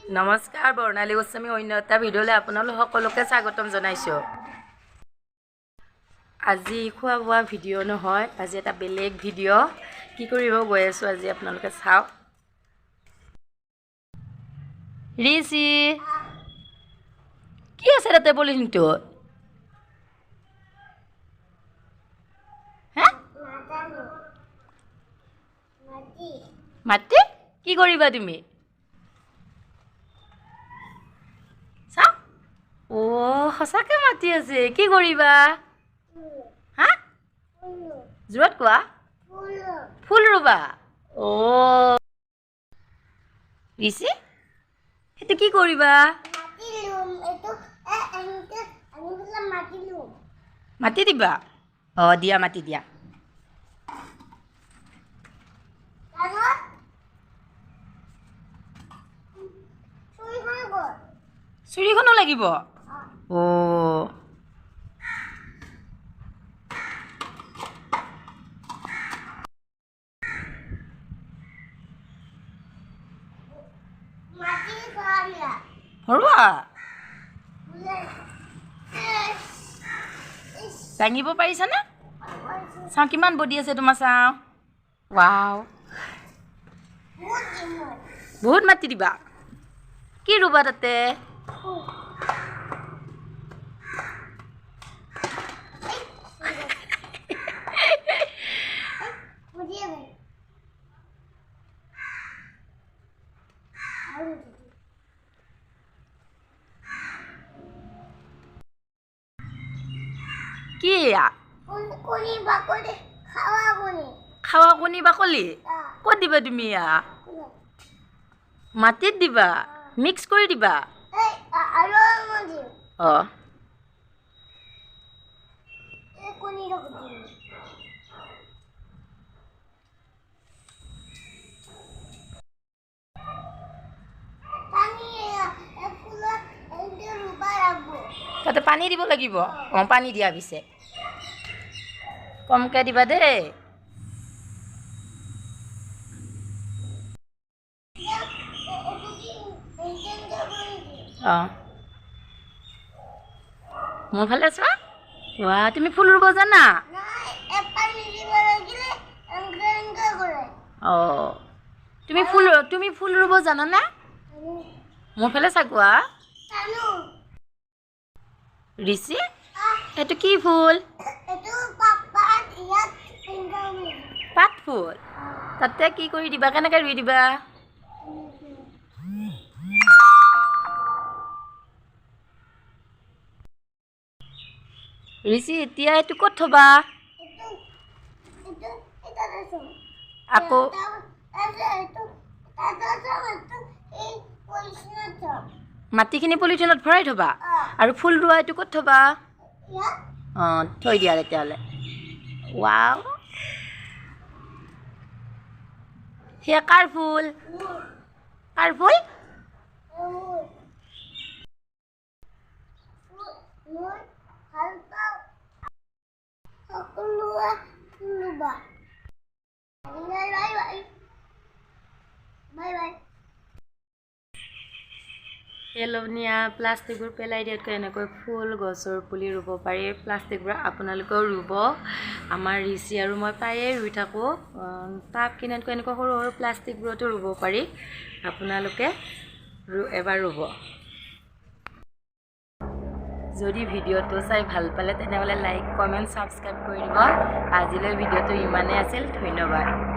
নমস্কাৰ বৰ্ণালী গোস্বামী অন্য এটা ভিডিঅ'লৈ আপোনালোক সকলোকে স্বাগতম জনাইছোঁ। আজি খোৱা বোৱা ভিডিঅ' নহয়, আজি এটা বেলেগ ভিডিঅ'। কি কৰিব গৈ আছোঁ আজি আপোনালোকে চাওক। ৰিচি কি আছে তাতে পলিথিনটো? মাটি কি কৰিবা তুমি? চাওক, সঁচাকৈ মাটি আছে। কি কৰিবা? হা, জোৰত কোৱা। ফুল ৰুবা? ৰিচি সেইটো কি কৰিবা? মাটি দিবা? দিয়া মাটি দিয়া। চুৰিখনো লাগিব? ভৰোৱা দাঙিব পাৰিছানে? চাওঁ কিমান বডি আছে তোমাৰ। চাওঁ, ৱাও, বহুত মাটি দিবা। কি ৰুবা তাতে? কি খাৱা কণী বাকলি? ক'ত দিবা তুমি? মাটিত দিবা? মিক্স কৰি দিবা? তাতে পানী দিব লাগিব? পানী দিয়া পিছে কমকৈ দিবা দেই। মোৰ ফালে চোৱা। তুমি ফুল ৰুব জানা? তুমি ফুল ৰুব জানানে? মোৰ ফালে চাগোৱা। ৰিচি এইটো কি ফুল? পাত ফুল। তাতে কি কৰি দিবা? কেনেকৈ ৰুই দিবা? ৰিচি এতিয়া এইটো ক'ত থবা? আকৌ মাটিখিনি পলিথিনত ভৰাই থবা আৰু ফুল ৰোৱা এইটো ক'ত থবা? থৈ দিয়া তেতিয়াহ'লে। ৱাও, সেয়া কাৰ ফুল? কাৰ ফুল? পেলনীয়া প্লাষ্টিকবোৰ পেলাই দিয়াতকৈ এনেকৈ ফুল গছৰ পুলি ৰুব পাৰি। প্লাষ্টিকবোৰ আপোনালোকেও ৰুব। আমাৰ ৰিচি আৰু মই প্ৰায়ে ৰুই থাকোঁ। টাব কিনাতকৈ এনেকুৱা সৰু সৰু প্লাষ্টিকবোৰতো ৰুব পাৰি। আপোনালোকে এবাৰ ৰুব। যদি ভিডিঅ'টো চাই ভাল পালে তেনেহ'লে লাইক, কমেণ্ট, ছাবস্ক্ৰাইব কৰি দিব। আজিলৈ ভিডিঅ'টো ইমানেই আছিল। ধন্যবাদ।